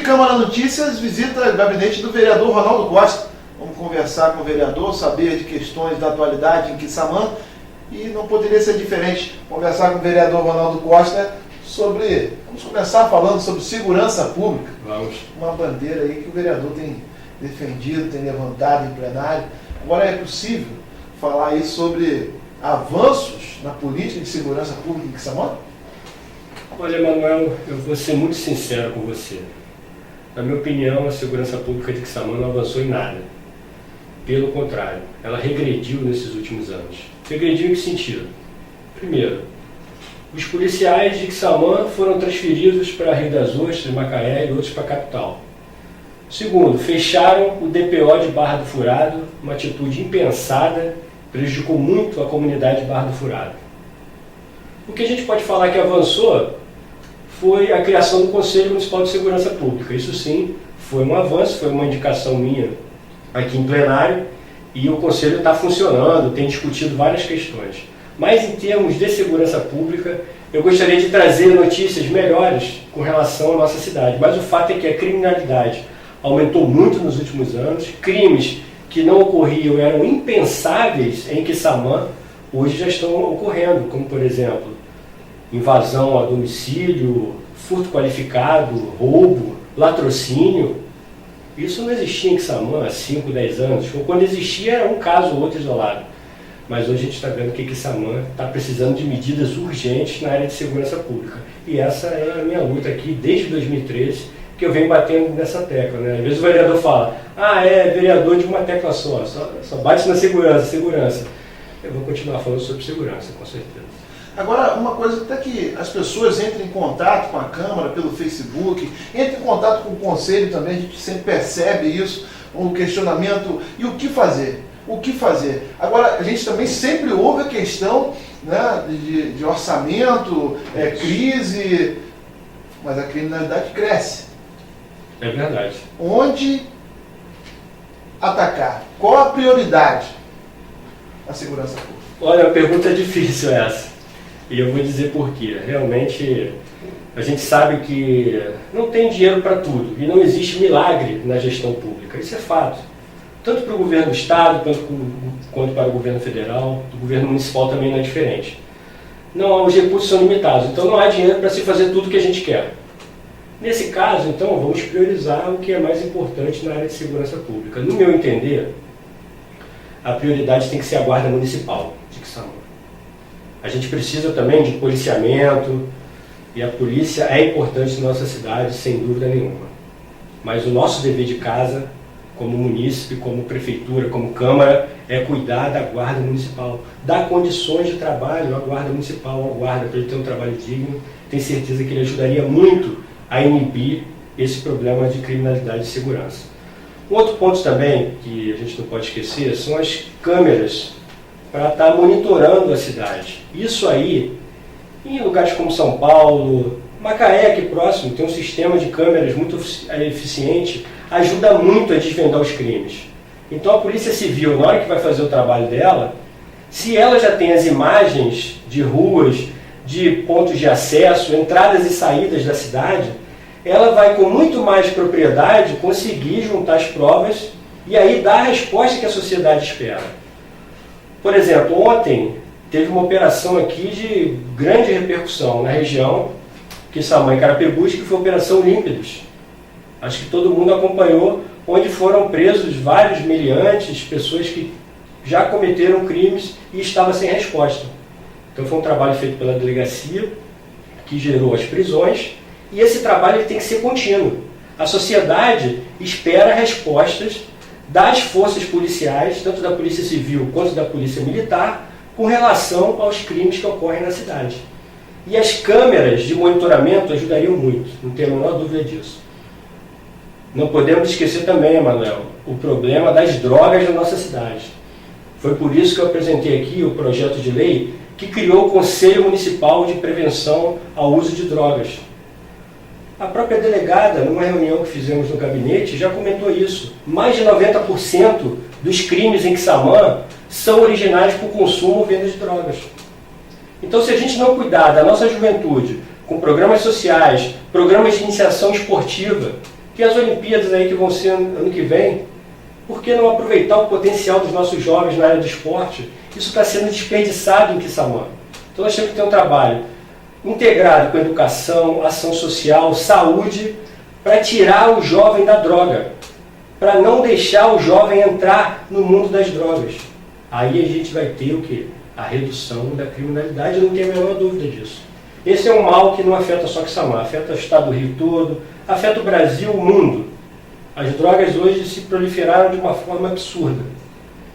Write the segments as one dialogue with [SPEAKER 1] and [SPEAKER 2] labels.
[SPEAKER 1] Câmara Notícias visita o gabinete do vereador Ronaldo Costa. Vamos conversar com o vereador, saber de questões da atualidade em Quissamã. E não poderia ser diferente conversar com o vereador Ronaldo Costa sobre... Vamos começar falando sobre segurança pública.
[SPEAKER 2] Vamos.
[SPEAKER 1] Uma bandeira aí que o vereador tem defendido, tem levantado em plenário. Agora, é possível falar aí sobre avanços na política de segurança pública em Quissamã?
[SPEAKER 2] Olha, Manuel, eu vou ser muito sincero com você. Na minha opinião, a segurança pública de Quissamã não avançou em nada. Pelo contrário, ela regrediu nesses últimos anos. Regrediu em que sentido? Primeiro, os policiais de Quissamã foram transferidos para Rio das Ostras, Macaé e outros para a capital. Segundo, fecharam o DPO de Barra do Furado, uma atitude impensada, prejudicou muito a comunidade de Barra do Furado. O que a gente pode falar que avançou foi a criação do Conselho Municipal de Segurança Pública. Isso sim, foi um avanço, foi uma indicação minha aqui em plenário, e o Conselho está funcionando, tem discutido várias questões. Mas em termos de segurança pública, eu gostaria de trazer notícias melhores com relação à nossa cidade. Mas o fato é que a criminalidade aumentou muito nos últimos anos, crimes que não ocorriam, eram impensáveis em Quissamã, hoje já estão ocorrendo, como por exemplo, invasão a domicílio, furto qualificado, roubo, latrocínio. Isso não existia em Quissamã há 5, 10 anos, ou quando existia era um caso ou outro isolado. Mas hoje a gente está vendo que Quissamã está precisando de medidas urgentes na área de segurança pública. E essa é a minha luta aqui desde 2013, que eu venho batendo nessa tecla, né? Às vezes o vereador fala, é vereador de uma tecla só bate na segurança. Eu vou continuar falando sobre segurança, com certeza.
[SPEAKER 1] Agora, uma coisa até que as pessoas entrem em contato com a Câmara pelo Facebook, entrem em contato com o Conselho também, a gente sempre percebe isso, o questionamento, e o que fazer? O que fazer? Agora, a gente também sempre ouve a questão, né, de orçamento, crise, mas a criminalidade cresce.
[SPEAKER 2] É verdade.
[SPEAKER 1] Onde atacar? Qual a prioridade na segurança pública?
[SPEAKER 2] Olha, a pergunta é difícil essa. E eu vou dizer por quê. Realmente, a gente sabe que não tem dinheiro para tudo. E não existe milagre na gestão pública. Isso é fato. Tanto para o governo do Estado, quanto para o governo federal. O governo municipal também não é diferente. Não, os recursos são limitados. Então não há dinheiro para se fazer tudo o que a gente quer. Nesse caso, então, vamos priorizar o que é mais importante na área de segurança pública. No meu entender, a prioridade tem que ser a Guarda Municipal de Quissamã. A gente precisa também de policiamento, e a polícia é importante na nossa cidade, sem dúvida nenhuma. Mas o nosso dever de casa, como munícipe, como prefeitura, como Câmara, é cuidar da Guarda Municipal, dar condições de trabalho à Guarda Municipal, ao guarda, para ele ter um trabalho digno. Tenho certeza que ele ajudaria muito a inibir esse problema de criminalidade e segurança. Um outro ponto também que a gente não pode esquecer são as câmeras para estar monitorando a cidade. Isso aí, em lugares como São Paulo, Macaé aqui próximo, tem um sistema de câmeras muito eficiente, ajuda muito a desvendar os crimes. Então a Polícia Civil, na hora que vai fazer o trabalho dela, se ela já tem as imagens de ruas, de pontos de acesso, entradas e saídas da cidade, ela vai com muito mais propriedade conseguir juntar as provas e aí dar a resposta que a sociedade espera. Por exemplo, ontem teve uma operação aqui de grande repercussão na região, Quissamã e Carapebus, que foi a Operação Límpidos. Acho que todo mundo acompanhou, onde foram presos vários meliantes, pessoas que já cometeram crimes e estavam sem resposta. Então foi um trabalho feito pela delegacia, que gerou as prisões, e esse trabalho ele tem que ser contínuo. A sociedade espera respostas das forças policiais, tanto da Polícia Civil quanto da Polícia Militar, com relação aos crimes que ocorrem na cidade. E as câmeras de monitoramento ajudariam muito, não tenho a menor dúvida disso. Não podemos esquecer também, Emanuel, o problema das drogas na nossa cidade. Foi por isso que eu apresentei aqui o projeto de lei que criou o Conselho Municipal de Prevenção ao Uso de Drogas. A própria delegada, numa reunião que fizemos no gabinete, já comentou isso. Mais de 90% dos crimes em Quissamã são originários por consumo ou venda de drogas. Então, se a gente não cuidar da nossa juventude, com programas sociais, programas de iniciação esportiva, Tem as Olimpíadas aí que vão ser ano que vem. Por que não aproveitar o potencial dos nossos jovens na área do esporte? Isso está sendo desperdiçado em Quissamã. Então nós temos que ter um trabalho integrado com educação, ação social, saúde, para tirar o jovem da droga, para não deixar o jovem entrar no mundo das drogas. Aí a gente vai ter o quê? A redução da criminalidade, não tem a menor dúvida disso. Esse é um mal que não afeta só Quissamã, afeta o estado do Rio todo, afeta o Brasil, o mundo. As drogas hoje se proliferaram de uma forma absurda,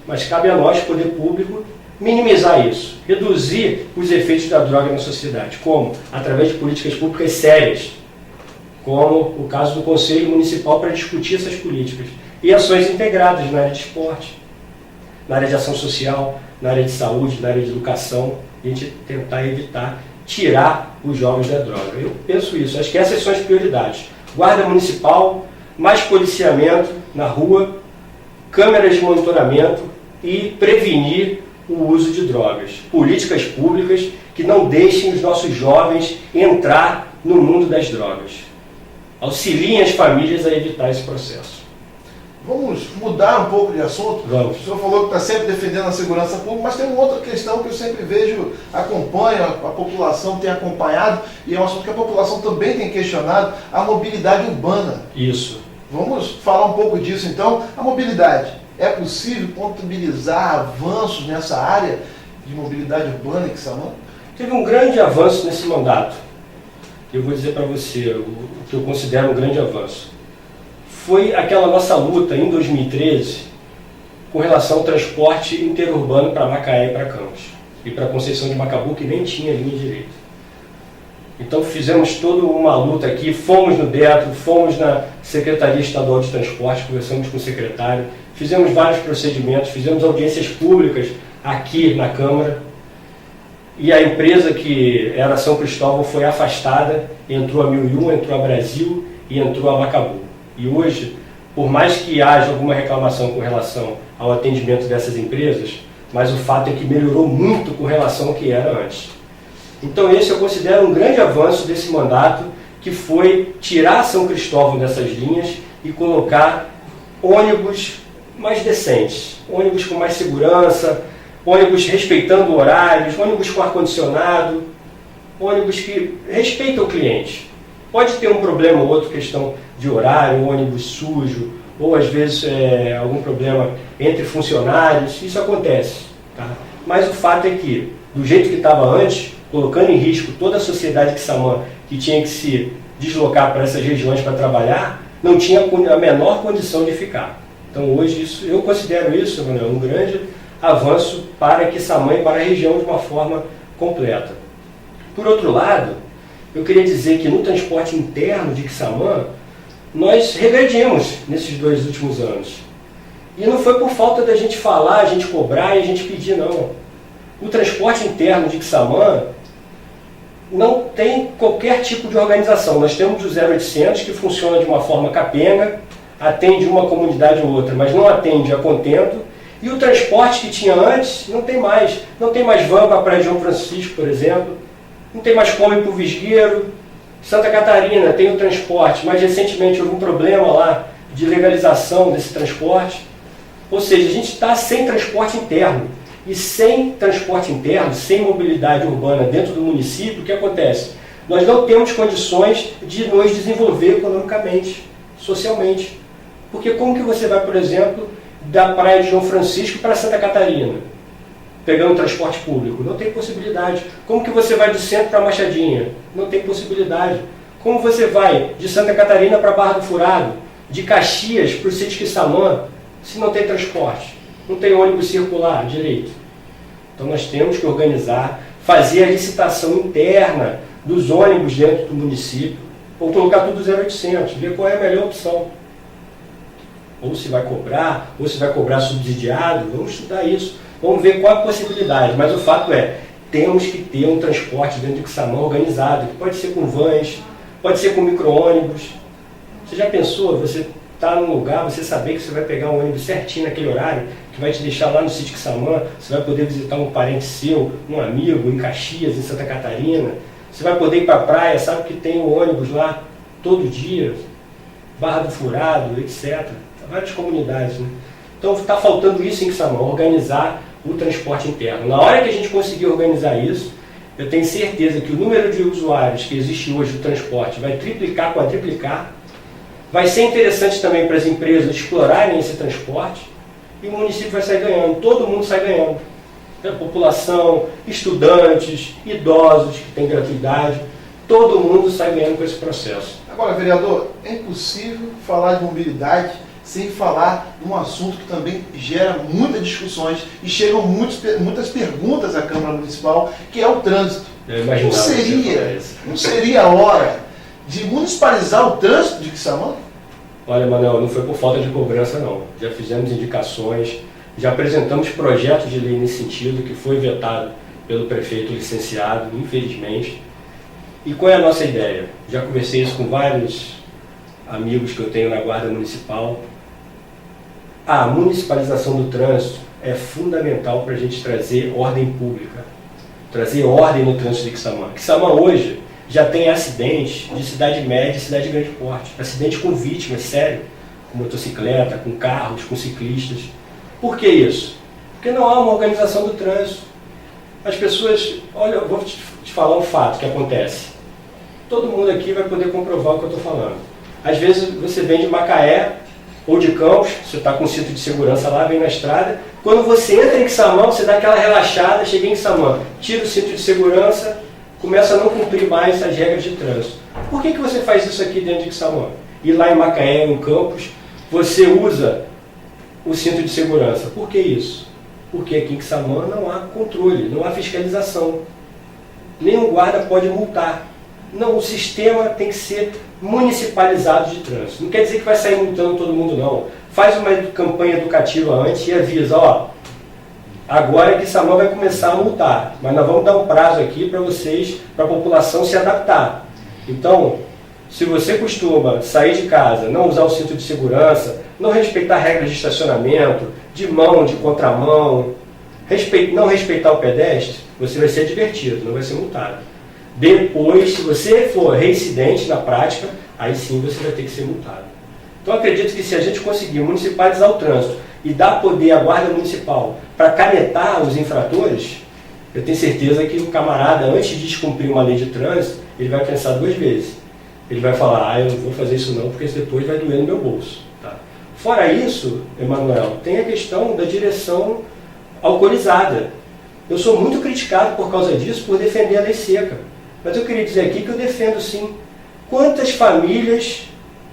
[SPEAKER 2] mas cabe a nós, poder público, minimizar isso, reduzir os efeitos da droga na sociedade. Como? Através de políticas públicas sérias, como o caso do Conselho Municipal para discutir essas políticas, e ações integradas na área de esporte, na área de ação social, na área de saúde, na área de educação, e a gente tentar evitar, tirar os jovens da droga. Eu penso isso, acho que essas são as prioridades. Guarda Municipal, mais policiamento na rua, câmeras de monitoramento e prevenir o uso de drogas. Políticas públicas que não deixem os nossos jovens entrar no mundo das drogas. Auxiliem as famílias a evitar esse processo.
[SPEAKER 1] Vamos mudar um pouco de assunto?
[SPEAKER 2] Vamos.
[SPEAKER 1] O senhor falou que está sempre defendendo a segurança pública, mas tem uma outra questão que eu sempre vejo, acompanho, a população tem acompanhado, e é um assunto que a população também tem questionado, a mobilidade urbana.
[SPEAKER 2] Isso.
[SPEAKER 1] Vamos falar um pouco disso então. A mobilidade, é possível contabilizar avanços nessa área de mobilidade urbana em Quissamã?
[SPEAKER 2] Teve um grande avanço nesse mandato. Eu vou dizer para você o que eu considero um grande avanço. Foi aquela nossa luta em 2013 com relação ao transporte interurbano para Macaé e para Campos. E para Conceição de Macabu, que nem tinha linha direita. Então fizemos toda uma luta aqui, fomos no DETRO, fomos na Secretaria Estadual de Transporte, conversamos com o secretário, fizemos vários procedimentos, fizemos audiências públicas aqui na Câmara. E a empresa que era São Cristóvão foi afastada, entrou a 1001, entrou a Brasil e entrou a Macabu. E hoje, por mais que haja alguma reclamação com relação ao atendimento dessas empresas, mas o fato é que melhorou muito com relação ao que era antes. Então esse eu considero um grande avanço desse mandato, que foi tirar São Cristóvão dessas linhas e colocar ônibus mais decentes, ônibus com mais segurança, ônibus respeitando horários, ônibus com ar-condicionado, ônibus que respeitam o cliente. Pode ter um problema ou outro, questão de horário, ônibus sujo, ou às vezes algum problema entre funcionários, isso acontece. Tá? Mas o fato é que, do jeito que estava antes, colocando em risco toda a sociedade de Quissamã, que tinha que se deslocar para essas regiões para trabalhar, não tinha a menor condição de ficar. Então hoje isso, eu considero isso, Manuel, um grande avanço para Quissamã e para a região de uma forma completa. Por outro lado, eu queria dizer que no transporte interno de Quissamã, nós regredimos nesses 2 últimos anos. E não foi por falta da gente falar, a gente cobrar e a gente pedir, não. O transporte interno de Quissamã não tem qualquer tipo de organização. Nós temos o 0800 que funciona de uma forma capenga, atende uma comunidade ou outra, mas não atende a contento. E o transporte que tinha antes não tem mais. Não tem mais van para a Praia de João Francisco, por exemplo. Não tem mais como ir para o Visgueiro. Santa Catarina tem o transporte, mas recentemente houve um problema lá de legalização desse transporte. Ou seja, a gente está sem transporte interno. E sem transporte interno, sem mobilidade urbana dentro do município, o que acontece? Nós não temos condições de nos desenvolver economicamente, socialmente. Porque como que você vai, por exemplo, da Praia de João Francisco para Santa Catarina, pegando transporte público? Não tem possibilidade. Como que você vai do centro para Machadinha? Não tem possibilidade. Como você vai de Santa Catarina para Barra do Furado, de Caxias para o sítio Quissamã, se não tem transporte? Não tem ônibus circular direito. Então nós temos que organizar, fazer a licitação interna dos ônibus dentro do município, ou colocar tudo 0800, ver qual é a melhor opção. Ou se vai cobrar subsidiado, vamos estudar isso. Vamos ver qual é a possibilidade, mas o fato é, temos que ter um transporte dentro de Quissamã organizado, que pode ser com vans, pode ser com micro-ônibus. Você já pensou, você está num lugar, você saber que você vai pegar um ônibus certinho naquele horário, que vai te deixar lá no sítio Quissamã, você vai poder visitar um parente seu, um amigo, em Caxias, em Santa Catarina, você vai poder ir para a praia, sabe que tem um ônibus lá todo dia. Barra do Furado, etc. Várias comunidades, né? Então está faltando isso em Quissamã, organizar o transporte interno. Na hora que a gente conseguir organizar isso, eu tenho certeza que o número de usuários que existe hoje do transporte vai triplicar, quadriplicar. Vai ser interessante também para as empresas explorarem esse transporte e o município vai sair ganhando, todo mundo sai ganhando. A população, estudantes, idosos que têm gratuidade, todo mundo sai ganhando com esse processo.
[SPEAKER 1] Agora, vereador, é impossível falar de mobilidade sem falar de um assunto que também gera muitas discussões e chegam muitas perguntas à Câmara Municipal, que é o trânsito. Não seria a hora de municipalizar o trânsito de Quissamã?
[SPEAKER 2] Olha, Manuel, não foi por falta de cobrança, não. Já fizemos indicações, já apresentamos projetos de lei nesse sentido, que foi vetado pelo prefeito licenciado, infelizmente. E qual é a nossa ideia? Já conversei isso com vários amigos que eu tenho na Guarda Municipal. A municipalização do trânsito é fundamental para a gente trazer ordem pública, trazer ordem no trânsito de Quissamã. Quissamã hoje já tem acidentes de cidade média e cidade de grande porte. Acidente com vítimas, sério, com motocicleta, com carros, com ciclistas. Por que isso? Porque não há uma organização do trânsito. As pessoas, olha, eu vou te falar um fato que acontece. Todo mundo aqui vai poder comprovar o que eu estou falando. Às vezes você vem de Macaé ou de Campos, você está com cinto de segurança lá, vem na estrada. Quando você entra em Quissamã, você dá aquela relaxada, cheguei em Quissamã, tira o cinto de segurança, começa a não cumprir mais as regras de trânsito. Por que você faz isso aqui dentro de Quissamã? E lá em Macaé, em Campos, você usa o cinto de segurança. Por que isso? Porque aqui em Quissamã não há controle, não há fiscalização. Nenhum guarda pode multar. Não, o sistema tem que ser municipalizado de trânsito. Não quer dizer que vai sair multando todo mundo, não. Faz uma campanha educativa antes e avisa, ó, agora que Quissamã vai começar a multar, mas nós vamos dar um prazo aqui para vocês, para a população se adaptar. Então, se você costuma sair de casa, não usar o cinto de segurança, não respeitar regras de estacionamento, de mão, de contramão, não respeitar o pedestre, você vai ser advertido, não vai ser multado. Depois, se você for reincidente na prática, aí sim você vai ter que ser multado. Então acredito que se a gente conseguir municipalizar o trânsito e dar poder à Guarda Municipal para canetar os infratores, eu tenho certeza que o camarada, antes de descumprir uma lei de trânsito, ele vai pensar duas vezes. Ele vai falar, eu não vou fazer isso não, porque isso depois vai doer no meu bolso. Tá? Fora isso, Emanuel, tem a questão da direção alcoolizada. Eu sou muito criticado por causa disso, por defender a lei seca. Mas eu queria dizer aqui que eu defendo sim. Quantas famílias,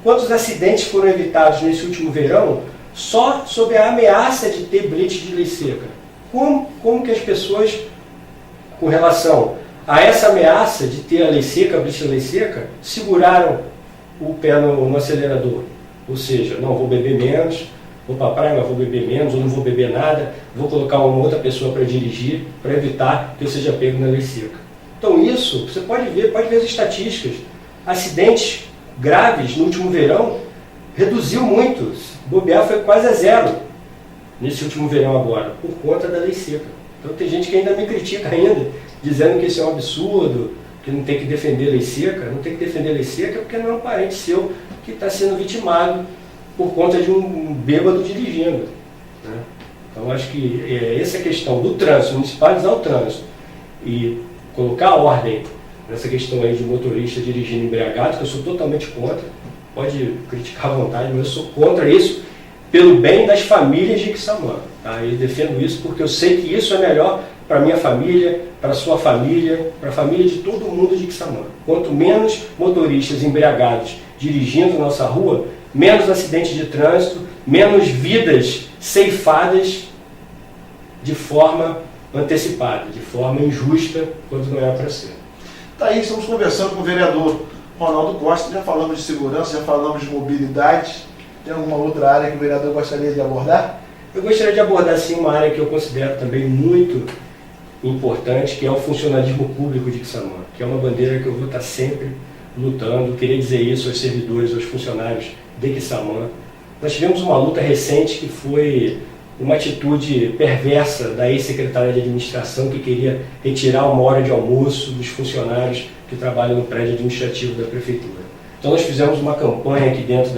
[SPEAKER 2] quantos acidentes foram evitados nesse último verão só sob a ameaça de ter blitz de lei seca? Como que as pessoas, com relação a essa ameaça de ter a lei seca, a blitz de lei seca, seguraram o pé no acelerador? Ou seja, não, vou beber menos, vou para a praia, mas vou beber menos, ou não vou beber nada, vou colocar uma outra pessoa para dirigir, para evitar que eu seja pego na lei seca. Então isso, você pode ver as estatísticas. Acidentes graves no último verão reduziu muito. Bobear foi quase a zero nesse último verão agora, por conta da lei seca. Então tem gente que ainda me critica ainda, dizendo que isso é um absurdo, que não tem que defender a lei seca. Não tem que defender a lei seca porque não é um parente seu que está sendo vitimado por conta de um bêbado dirigindo. Né? Então acho que essa questão do trânsito, municipalizar o trânsito e colocar ordem nessa questão aí de motorista dirigindo embriagado, que eu sou totalmente contra, pode criticar à vontade, mas eu sou contra isso pelo bem das famílias de Quissamã. Tá? Eu defendo isso porque eu sei que isso é melhor para a minha família, para a sua família, para a família de todo mundo de Quissamã. Quanto menos motoristas embriagados dirigindo nossa rua, menos acidentes de trânsito, menos vidas ceifadas de forma antecipada, de forma injusta, quando não é para ser.
[SPEAKER 1] Tá aí, estamos conversando com o vereador Ronaldo Costa, já falamos de segurança, já falamos de mobilidade. Tem alguma outra área que o vereador gostaria de abordar?
[SPEAKER 2] Eu gostaria de abordar sim uma área que eu considero também muito importante, que é o funcionalismo público de Quissamã, que é uma bandeira que eu vou estar sempre lutando. Eu queria dizer isso aos servidores, aos funcionários de Quissamã. Nós tivemos uma luta recente que foi uma atitude perversa da ex-secretária de administração que queria retirar uma hora de almoço dos funcionários que trabalham no prédio administrativo da prefeitura. Então nós fizemos uma campanha aqui dentro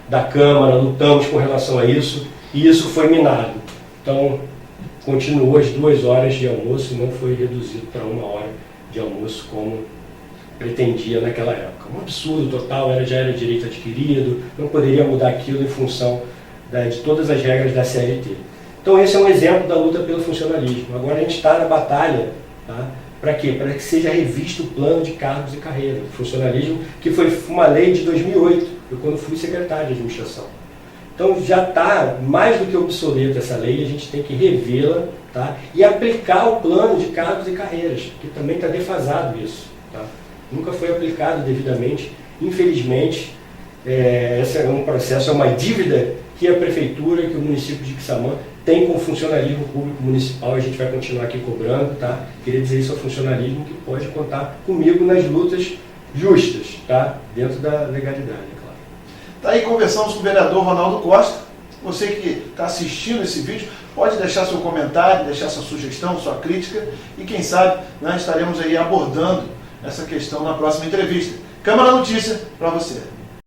[SPEAKER 2] da Câmara, lutamos com relação a isso, e isso foi minado. Então, continuou as 2 horas de almoço e não foi reduzido para 1 hora de almoço, como pretendia naquela época. Um absurdo total, já era direito adquirido, não poderia mudar aquilo em função de todas as regras da CLT. Então esse é um exemplo da luta pelo funcionalismo. Agora a gente está na batalha, tá? Para quê? Para que seja revisto o plano de cargos e carreiras. O funcionalismo, que foi uma lei de 2008, eu quando fui secretário de administração. Então já está mais do que obsoleta essa lei, a gente tem que revê-la, tá? E aplicar o plano de cargos e carreiras, que também está defasado isso. Tá? Nunca foi aplicado devidamente. Infelizmente, esse é um processo, é uma dívida que a Prefeitura, que o município de Quissamã tem com o funcionalismo público municipal, a gente vai continuar aqui cobrando, tá? Queria dizer isso ao funcionalismo, que pode contar comigo nas lutas justas, tá? Dentro da legalidade, é claro.
[SPEAKER 1] Tá aí, conversamos com o vereador Ronaldo Costa. Você que está assistindo esse vídeo, pode deixar seu comentário, deixar sua sugestão, sua crítica, e quem sabe nós estaremos aí abordando essa questão na próxima entrevista. Câmara Notícia para você.